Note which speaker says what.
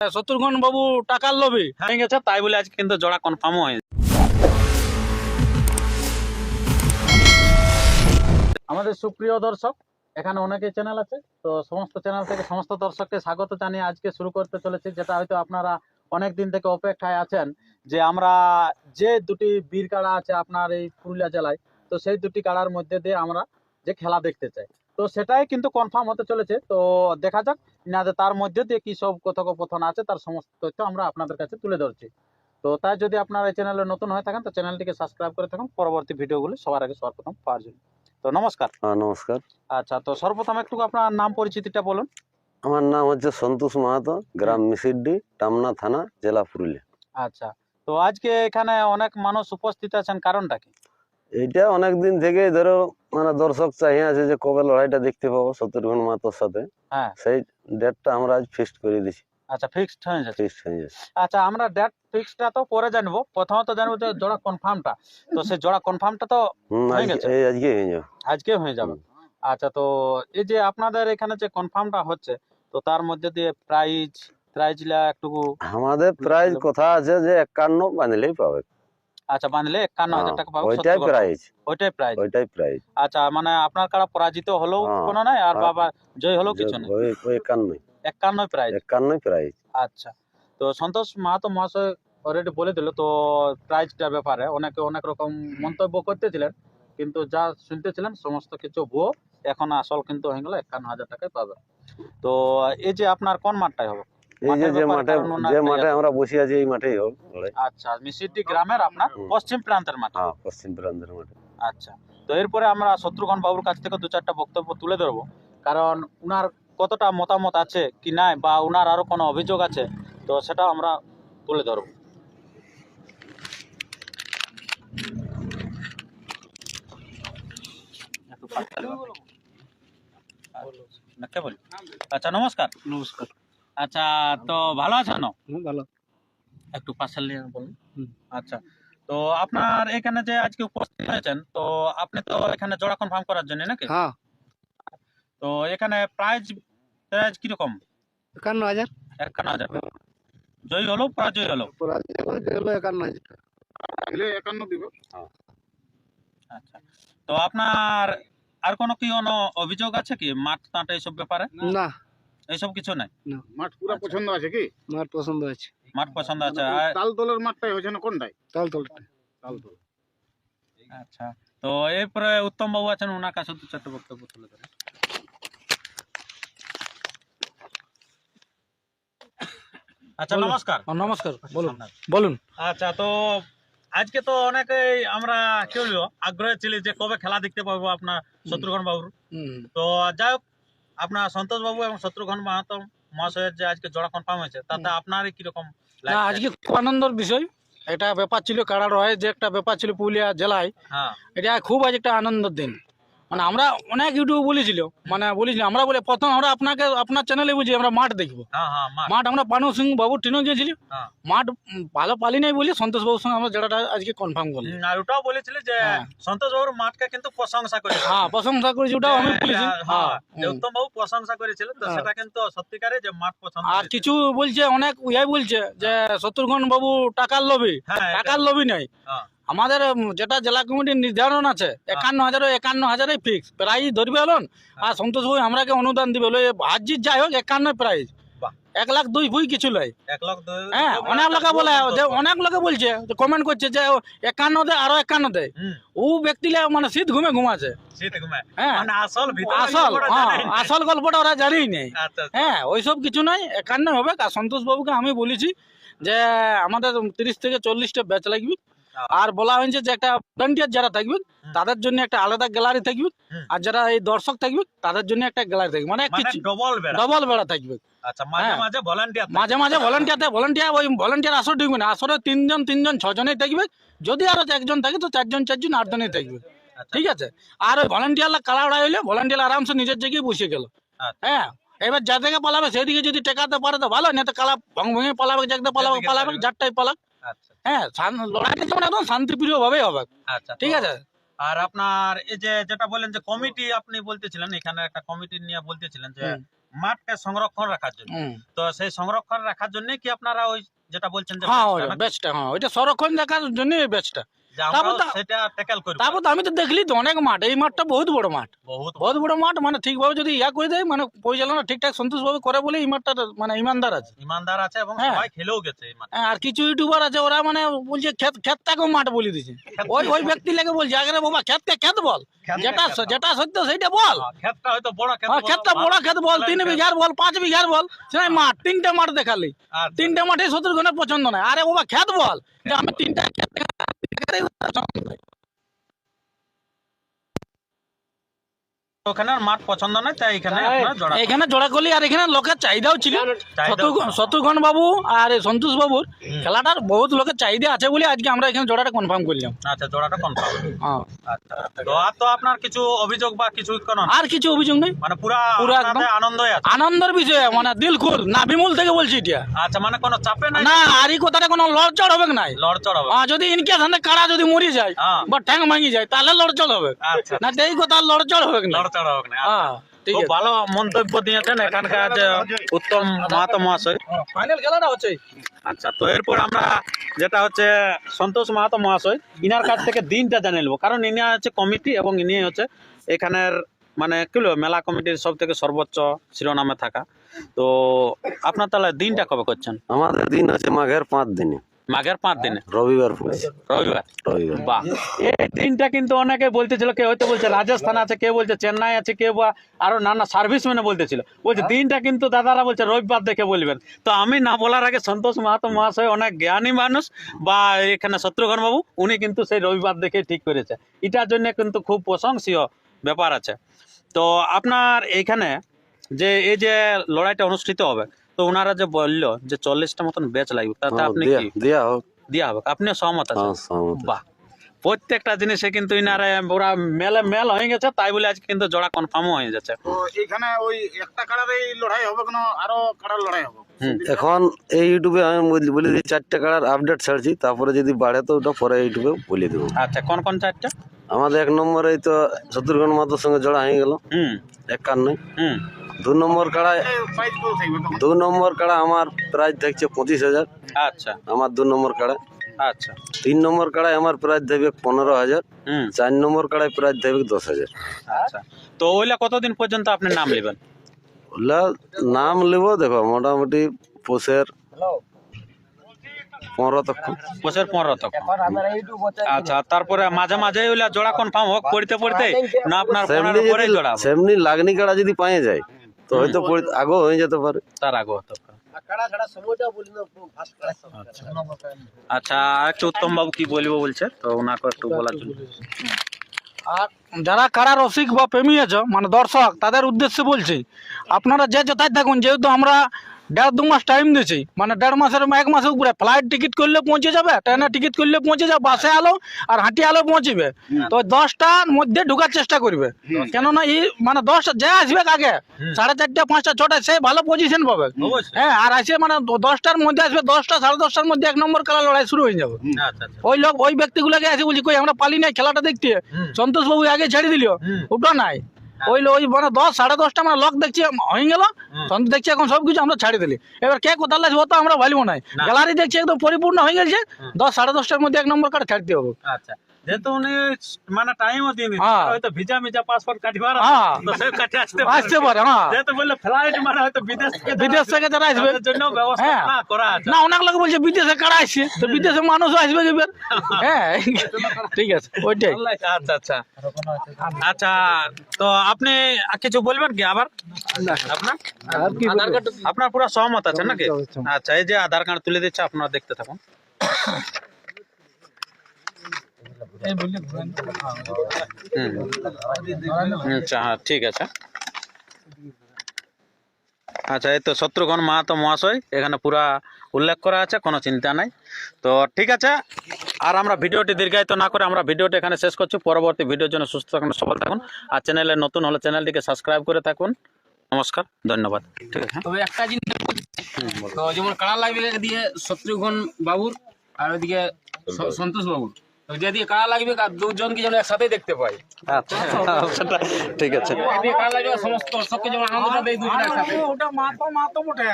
Speaker 1: শত্রুঘ্ন বাবু টাকার লোভী হয়ে গেছে, তাই বলে আজকে কিন্তু জোড়া কনফার্ম হয়েছে। আমাদের সুপ্রিয় দর্শক, এখানে অনেকেই চ্যানেল আছে, তো সমস্ত চ্যানেল থেকে সমস্ত দর্শককে স্বাগত জানিয়ে আজকে শুরু করতে চলেছি, যেটা হয়তো আপনারা অনেক দিন থেকে অপেক্ষায় আছেন যে আমরা যে দুটি বীর কাড়া আছে আপনার এই পুরুলিয়া জেলায়, তো সেই দুটি কাড়ার মধ্যে দিয়ে আমরা যে খেলা দেখতে চাই, তো সেটাই কিন্তু কনফার্ম হতে চলেছে। তো দেখা যাক না যে তার মধ্যে দিয়ে কি সব কথোপকথন আছে, তার সমস্ত তথ্য আমরা আপনাদের কাছে তুলে ধরছি। তো তাই যদি আপনারা এই চ্যানেলে নতুন হয়ে থাকেন তো চ্যানেলটিকে সাবস্ক্রাইব করে থাকুন পরবর্তী ভিডিওগুলি সবার আগে সর্বপ্রথম পাওয়ার জন্য। তো নমস্কার।
Speaker 2: নমস্কার।
Speaker 1: আচ্ছা, তো সর্বপ্রথম একটু আপনার নাম পরিচিতিটা বলুন।
Speaker 2: আমার নাম হচ্ছে সন্তোষ মাহাতো, গ্রাম মিসিড্ডি, টামনা থানা, জেলা পুরুলিয়া।
Speaker 1: আচ্ছা, তো আজকে এখানে অনেক মানুষ উপস্থিত আছেন, কারণটা কি?
Speaker 2: এইটা অনেকদিন থেকে ধরো মানে দর্শক চাহিয়ে আছে যে কবে লড়াইটা দেখতে পাবো শত্রুঘ্ন মাহাতোর সাথে।
Speaker 1: হ্যাঁ,
Speaker 2: সেই ডেটটা আমরা আজ ফিক্সড করে দিছি।
Speaker 1: আচ্ছা, ফিক্সড হয়ে যাচ্ছে।
Speaker 2: ফিক্সড হয়ে যাচ্ছে।
Speaker 1: আচ্ছা, আমরা ডেট ফিক্সডটা তো পরে জানবো, প্রথমত জানবো যে জোড়া কনফার্মটা, তো সেই জোড়া কনফার্মটা তো হয়ে গেছে,
Speaker 2: আজকে হয়ে যাবে।
Speaker 1: আজকে হয়ে যাবে। আচ্ছা, তো এই যে আপনাদের এখানে যে কনফার্মটা হচ্ছে, তো তার মধ্যে দিয়ে প্রাইজলা একটু
Speaker 2: আমাদের প্রাইজ কথা আছে যে 51 বাঁধলেই পাবে।
Speaker 1: আচ্ছা, বাঁধলে 51,000 টাকা পাবে,
Speaker 2: ওইটাই প্রাইজ।
Speaker 1: ওইটাই প্রাইজ।
Speaker 2: ওইটাই প্রাইজ।
Speaker 1: আচ্ছা, মানে আপনার কারা পরাজিত হলেও কোনো নাই, আর বাবা জয় হলেও কিছু নাই,
Speaker 2: ওই 51
Speaker 1: প্রাইজ।
Speaker 2: 51 প্রাইজ।
Speaker 1: আচ্ছা, তো সন্তোষ মাহাতো মহাশয় অলরেডি বলে দিল তো প্রাইজটার ব্যাপারে অনেকে অনেক রকম মন্তব্য করতেছিলেন, কিন্তু যা শুনতেছিলেন সমস্ত কিছু ভুয়ো। এখন আসল কিন্তু হয়ে গেল 51,000 টাকায় পাবে। তো এই যে আপনার কোন মাঠটাই হবে?
Speaker 2: এই যে মাঠে আমরা বসে আছি এই মাঠেই হোক।
Speaker 1: আচ্ছা, মিসিড্ডি গ্রামের আপনার পশ্চিম প্রান্তের মাঠ।
Speaker 2: হ্যাঁ, পশ্চিম প্রান্তের মাঠে।
Speaker 1: আচ্ছা, তো এরপরে আমরা শত্রুঘ্ন বাবুর কাছ থেকে দু চারটা বক্তব্য তুলে ধরবো, কারণ উনার কতটা মতামত আছে কি নাই, বা উনার আরো কোনো অভিযোগ আছে, তো সেটা আমরা তুলে ধরবো। আচ্ছা, নমস্কার।
Speaker 3: নমস্কার।
Speaker 1: আচ্ছা, তো ভালো আছেন?
Speaker 3: ভালো।
Speaker 1: একটু পাশে নিয়ে বলুন। আচ্ছা, তো আপনার এখানে যে আজকে উপস্থিত হয়েছেন, তো আপনি তো এখানে জোড়া কনফার্ম করার জন্য নাকি?
Speaker 3: হ্যাঁ।
Speaker 1: তো এখানে প্রাইজ কিরকম?
Speaker 3: 51,000।
Speaker 1: 51,000 জয়ী হলো পরাজয় হলো?
Speaker 3: 51,000 দিব।
Speaker 1: আচ্ছা, তো আপনার আর কোনো কি কোনো অভিযোগ আছে কি মাঠ টাট এইসব ব্যাপারে?
Speaker 3: না,
Speaker 1: এইসব কিছু নাই।
Speaker 3: মাঠ পুরো পছন্দ আছে কি? মাঠ পছন্দ আছে।
Speaker 1: মাঠ পছন্দ আছে। আর
Speaker 3: তালতলের মাঠটাই হচ্ছে না কোনটাই? তালতলটা।
Speaker 1: আচ্ছা, তো এরপরে উত্তম বাবু আছেন, ওনার কাছে দু চারটে বক্তব্য তুলে ধরেন। আচ্ছা, নমস্কার।
Speaker 3: নমস্কার, বলুন।
Speaker 1: আচ্ছা, তো আজকে তো অনেকেই আমরা কি বলবো আগ্রহে ছিলি যে কবে খেলা দেখতে পাবো আপনার শত্রুঘ্ন বাবুর। তো যাই হোক, আপনার সন্তোষ বাবু এবং শত্রুঘ্ন মাহাতো মহাশয়ের যে আজকে জোড়া কনফার্ম হয়েছে, তাতে আপনার কিরকম
Speaker 3: না, আজকে খুব আনন্দের বিষয়। এটা ব্যাপার ছিল কাড়া রয়ে যে একটা ব্যাপার ছিল পুরুলিয়া জেলায়।
Speaker 1: হ্যাঁ,
Speaker 3: এটা খুব আজ একটা আনন্দের দিন। মানে আমরা অনেক ইউটিউব বলেছিল, আমরা বলে প্রথম আমরা আপনার চ্যানেলে বুঝি আমরা মাঠ দেখবো। মাঠ আমরা পানু সিং বাবু টিনও গিয়েছিলি। মাঠ ভালো পালি নাই বলে সন্তোষ বাবুর সঙ্গে আমরা যেটা আজকে কনফার্ম করলাম।
Speaker 1: আর ওটাও বলেছিল যে সন্তোষ বাবুর মাঠকে কিন্তু প্রশংসা করেছে।
Speaker 3: হ্যাঁ, প্রশংসা করেছি, ওটাও আমি বলেছি।
Speaker 1: যে উত্তম বাবু প্রশংসা করেছিল, তো সেটা কিন্তু সত্যিকারে যে মাঠ পছন্দ।
Speaker 3: আর কিছু বলছে অনেক বলছে যে শত্রুঘ্ন বাবু টাকার লোভী। টাকার লোভী নাই। আমাদের যেটা জেলা কমিটির নির্ধারণ আছে 51,000 ফিক্স প্রাইজ ধরবে হলেন। আর সন্তোষ ভাই আমরাকে অনুদান দিবে হাজির যাই হোক 51 প্রাইজ। 1,02,000 বই কিছু নয়।
Speaker 1: 1,02,000।
Speaker 3: হ্যাঁ, অনেক লোকে বলে যে অনেক লোকে বলছে কমেন্ট করছে যে 51 দেয় আরো 51 দেয়। ও ব্যক্তিলে মানে শীত ঘুমাছে। হ্যাঁ, আসল গল্পটা ওরা জানেই নেই। হ্যাঁ, ওইসব কিছু নাই, 51 হবে। আর সন্তোষ বাবুকে আমি বলেছি যে আমাদের 30 থেকে 40টা ব্যাচ লাগবে। আর বলা হয়েছে যে একটা ভলান্টিয়ার যারা থাকবে তাদের জন্য একটা আলাদা গ্যালারি থাকবে, আর যারা এই দর্শক থাকবে তাদের জন্য একটা গ্যালারি থাকবে, মানে ডবল বেড়া থাকবে। মাঝে মাঝে ভলান্টিয়ার আসর ঢুকবে না, আসরে 3জন 6জনেই থাকবে। যদি আরো একজন থাকে তো 4জন 8জনেই থাকবে। ঠিক আছে। আর ওই ভলান্টিয়াররা কাড়া উড়াই হইলে ভলান্টিয়ার আরামসে নিজের জায়গায় বসে গেল। হ্যাঁ, এবার যা থেকে পালাবে সেদিকে যদি টেকাতে পারে তো ভালো, না তো কালা ভঙে পালাবে, জায়গাতে পালাবে যারটাই পালাক। হ্যাঁ, লড়াইটা যেমন একদম শান্তিপ্রিয় ভাবেই হবে। ঠিক আছে।
Speaker 1: আর আপনার এই যে যেটা বলেন যে কমিটি আপনি বলতেছিলেন, এখানে একটা কমিটি নিয়ে বলতেছিলেন যে মাঠকে সংরক্ষণ রাখার জন্য। তো সেই সংরক্ষণ রাখার জন্য কি আপনারা ওই যেটা বলছেন যে
Speaker 3: হ্যাঁ
Speaker 1: বেচটা নাকি?
Speaker 3: বেচটা, হ্যাঁ ওইটা সংরক্ষণ দেখার জন্য এই বেচটা।
Speaker 1: যে আমরা
Speaker 3: তারপর
Speaker 1: সেটা ট্যাকেল করব।
Speaker 3: তারপর তো আমি তো দেখলি তো অনেক মাঠ, এই মাঠটা বহুত বড় মাঠ,
Speaker 1: বহুত
Speaker 3: বহুত বড় মাঠ, মানে ঠিকভাবে যদি ইয়া করে দেয়, মানে পরিচালনা ঠিকঠাক সন্তোষভাবে করে বলে এই মাঠটা মানে ইমানদার আছে।
Speaker 1: ইমানদার আছে এবং
Speaker 3: হ্যাঁ।
Speaker 1: সবাই খেলেও গেছে এই মাঠে।
Speaker 3: হ্যাঁ, আর কিছু ইউটিউবার আছে ওরা মানে বলছে ক্ষেতটাকেও মাঠ বলে দিচ্ছে। ওই ব্যক্তি লেগে বলছে আগে রে বাবা ক্ষেতকে ক্ষেত বল,
Speaker 1: ক্ষেতকে
Speaker 3: যেটা
Speaker 1: ক্ষেত বল।
Speaker 3: যেটা সত্য সেইটা বল।
Speaker 1: ক্ষেতটা হয়তো বড় ক্ষেত,
Speaker 3: হ্যাঁ, ক্ষেতটা বড় ক্ষেত বল, 3 বিঘার বল, 5 বিঘার বল, সেটাই মাঠ, 3টে মাঠ দেখালি, 3টে মাঠে শত্রুঘ্নের পছন্দ নাই। আরে বাবা ক্ষেত বল, যে আমি 3টা ক্ষেত
Speaker 1: ওখানে আর মাঠ পছন্দ নয়, তাই এখানে আপনারা জোড়া
Speaker 3: এখানে জোড়া করলি। আর এখানে লোকের চাহিদাও ছিল, শত্রুঘ্ন বাবু আর এই সন্তোষ বাবুর খেলাটার বহুত লোকের চাহিদা আছে বলে আজকে আমরা এখানে জোড়াটা কনফার্ম করলাম।
Speaker 1: আচ্ছা, জোড়াটা কনফার্ম।
Speaker 3: হ্যাঁ,
Speaker 1: আচ্ছা, তো আর তো আপনার কিছু অভিযোগ বা কিছু কোনো
Speaker 3: আর কিছু অভিযোগ নেই,
Speaker 1: মানে পুরা
Speaker 3: পুরা একদম
Speaker 1: আপনাদের আনন্দই আছে।
Speaker 3: আনন্দের বিষয়, মানে দিল খুর না, বিমূল থেকে বলছি এটা।
Speaker 1: আচ্ছা, মানে কোনো চাপে নাই,
Speaker 3: না, আর এই কথাটা কোনো লড়চড় হবে নাই।
Speaker 1: লড়চড় হবে।
Speaker 3: যদি ইনকে ধানে কাড়া যদি মরি যায়
Speaker 1: হ্যাঁ।
Speaker 3: বা ঠ্যাং ভাঙি যায় তাহলে লড়চড় হবে,
Speaker 1: আচ্ছা,
Speaker 3: না তো এই কথা লড়চড় হবে না।
Speaker 1: লড়চড় হবে না।
Speaker 3: হ্যাঁ, ঠিক
Speaker 1: খুব
Speaker 3: আছে।
Speaker 1: ভালো মন্তব্য দিয়েছেন এখানকার যে উত্তম মাহাতো মহাশয়।
Speaker 3: ফাইনাল খেলাটা হচ্ছে।
Speaker 1: আচ্ছা, তো এরপর আমরা যেটা হচ্ছে সন্তোষ মাহাতো মহাশয়, ইনার কাছ থেকে দিনটা জানিয়ে নেবো, কারণ ইনি হচ্ছে কমিটি এবং ইনি হচ্ছে এখানের মানে কি বলবো মেলা কমিটির সব থেকে সর্বোচ্চ শিরোনামে থাকা। তো আপনার তাহলে দিনটা কবে করছেন?
Speaker 2: আমাদের দিন আছে মাঘের 5 দিনে,
Speaker 1: মাঘের 5 দিনে,
Speaker 2: রবিবার পড়ছে।
Speaker 1: রবিবার।
Speaker 2: রবিবার
Speaker 1: বাহ, এই দিনটা কিন্তু অনেকে বলতেছিল, কেউ হয়তো বলছে রাজস্থান আছে, কেউ বলছে চেন্নাই আছে, কেউ বা আরো নানা সার্ভিস মেনে বলতেছিল, বলছে দিনটা কিন্তু দাদারা বলছে রবিবার দেখে বলবেন। তো আমি না বলার আগে সন্তোষ মাহাতো মহাশয় অনেক জ্ঞানী মানুষ, বা এখানে শত্রুঘ্ন বাবু উনি কিন্তু সেই রবিবার দেখে ঠিক করেছে, এটার জন্য কিন্তু খুব প্রশংসনীয় ব্যাপার আছে। তো আপনার এইখানে যে এই যে লড়াইটা অনুষ্ঠিত হবে, তো ওনারা যে বললো যে 40টা মতন ব্যাচ লাগবে, তাতে আপনি কি
Speaker 2: দেয়া হোক।
Speaker 1: দেওয়া হবে? আপনিও সহমত আছেন?
Speaker 2: হ্যাঁ, সহমত।
Speaker 1: বাহ, প্রত্যেকটা জিনিসে কিন্তু ইনারা ওরা মেল হয়ে গেছে, তাই বলে আজকে কিন্তু জোড়া কনফার্মও হয়ে যাচ্ছে।
Speaker 4: তো এখানে ওই একটা কাড়ারই লড়াই হবে কেন আরো কাড়ার লড়াই হবে?
Speaker 2: এখন এই ইউটিউবে আমি বলে দিই 4টে কাড়ার আপডেট ছাড়ছি, তারপরে যদি বাড়ে তো ওটা পরে ইউটিউবে বলে দেবো।
Speaker 1: আচ্ছা, কোন কোন চারটা?
Speaker 2: আমাদের 1 নম্বরে তো শত্রুঘ্ন মাহাতোর সঙ্গে জোড়া হয়ে গেল, 51।
Speaker 1: হুম
Speaker 2: 2 নম্বর কাড়ায়
Speaker 4: প্রাইজ কত থাকবে তখন?
Speaker 2: 2 নম্বর কাড়া আমার প্রাইস থাকছে 25,000
Speaker 1: আচ্ছা
Speaker 2: আমার 2 নম্বর কাড়ায়।
Speaker 1: আচ্ছা
Speaker 2: 3 নম্বর কাড়ায় আমার প্রাইস থাকবে 15,000।
Speaker 1: হুম
Speaker 2: 4 নম্বর কাড়ায় প্রাইস থাকবে 10,000।
Speaker 1: আচ্ছা, তো ওইলা কতদিন পর্যন্ত আপনি নাম নেবেন?
Speaker 2: ওগুলা নাম নেব, দেখো মোটামুটি পোষের 15 তক।
Speaker 1: বছর 15 তক। আচ্ছা, তারপরে মাঝে মাঝে ওইলা জোড়া কনফার্ম হোক পড়তে পড়তে, না আপনার 15 পরে জোড়া হবে?
Speaker 2: সেমনি লাগনি কাড়া যদি পায়ে যায় তো হয়তো আগেও হয়ে যেতে পারে।
Speaker 1: তার আগে হতে পারে। আচ্ছা, একটু উত্তম বাবু কি বলবো বলছে, তো ওনাকে একটু বলার জন্য।
Speaker 3: আর যারা কারা রসিক বা প্রেমী আছে মানে দর্শক, তাদের উদ্দেশ্যে বলছি, আপনারা যে যেটাই থাকুন, যেহেতু আমরা 1.5-2 মাস টাইম দিয়েছি, মানে 1.5 মাসের 1 মাসের উপরে, ফ্লাইট টিকিট করলে পৌঁছে যাবে, ট্রেনের টিকিট করলে পৌঁছে যাবে, বাসে আলো আর হাঁটি আলো পৌঁছবে। তো 10টার মধ্যে ঢোকার চেষ্টা করবে, কেননা এই মানে 10টা যে আসবে আগে 4:30, 5টা, 6টায় সে ভালো পজিশন পাবে।
Speaker 1: অবশ্যই।
Speaker 3: হ্যাঁ, আর আসে মানে 10টার মধ্যে আসবে, 10টা 10:30টার মধ্যে 1 নম্বর খেলা লড়াই শুরু হয়ে যাবে।
Speaker 1: আচ্ছা আচ্ছা
Speaker 3: ওই ব্যক্তিগুলোকে এসে বলছি কই আমরা পালি নাই খেলাটা দেখতে, সন্তোষ বাবু আগে ছেড়ে দিল, ওটা নাই। ওই মানে 10, 10:30টা মানে লক দেখছি হয়ে গেল, সন্তোষ দেখছি এখন সবকিছু আমরা ছাড়ি দিলি। এবার কে কোথায় লাগবে তো আমরা ভালিব নাই, গ্যালারি দেখছি একদম পরিপূর্ণ হয়ে গেছে, 10, 10:30টার মধ্যে 1 নম্বর কার্ড ছাড়তে হবে।
Speaker 1: আচ্ছা, যেহেতু উনি মানে টাইমও দিয়ে দিচ্ছে,
Speaker 3: হ্যাঁ।
Speaker 1: হয়তো ভিজা মিজা পাসপোর্ট কাটিবার
Speaker 3: হ্যাঁ।
Speaker 1: তো সে কাটে আসতে
Speaker 3: আসতে পারে, হ্যাঁ।
Speaker 1: যেহেতু বললে ফ্লাইট মানে হয়তো
Speaker 3: বিদেশ থেকে যারা আসবে
Speaker 1: তাদের জন্য ব্যবস্থা
Speaker 3: হ্যাঁ।
Speaker 1: করা আছে।
Speaker 3: না, অনেক লোক বলছে বিদেশে কারা আসছে, তো বিদেশে মানুষও আসবে এবার। হ্যাঁ, ঠিক আছে, ওইটাই।
Speaker 1: আচ্ছা আচ্ছা আচ্ছা, তো আপনি কিছু বলবেন কি আবার? আপনার পুরো সহমত আছে নাকি? আচ্ছা, এই যে আধার কার্ড তুলে দিচ্ছে, আপনারা দেখতে থাকুন। আচ্ছা, হ্যাঁ, ঠিক আছে। আচ্ছা, এই তো শত্রুঘ্ন মাহাতো মহাশয় এখানে পুরা উল্লেখ করা আছে, কোনো চিন্তা নাই। তো ঠিক আছে, আর আমরা ভিডিওটি দীর্ঘায়িত না করে আমরা ভিডিওটি এখানে শেষ করছি। পরবর্তী ভিডিওর জন্য সুস্থ থাকুন, সফল থাকুন, আর চ্যানেলে নতুন হলে চ্যানেলটিকে সাবস্ক্রাইব করে থাকুন। নমস্কার, ধন্যবাদ। ঠিক আছে।
Speaker 5: তবে একটা জিনিস, তো যেমন কাড়া লাগবে দিয়ে শত্রুঘ্ন বাবুর আর ওইদিকে সন্তোষ বাবুর,
Speaker 3: যদি কাড়া লাগবে দুজনকে যেন একসাথে দেখতে পাই।
Speaker 2: আচ্ছা সেটা ঠিক আছে।
Speaker 3: যদি কাড়া লাগবে সমস্ত দর্শককে যেন আনন্দ দেয় দুজন একসাথে।
Speaker 4: ওটা মাতো মোটে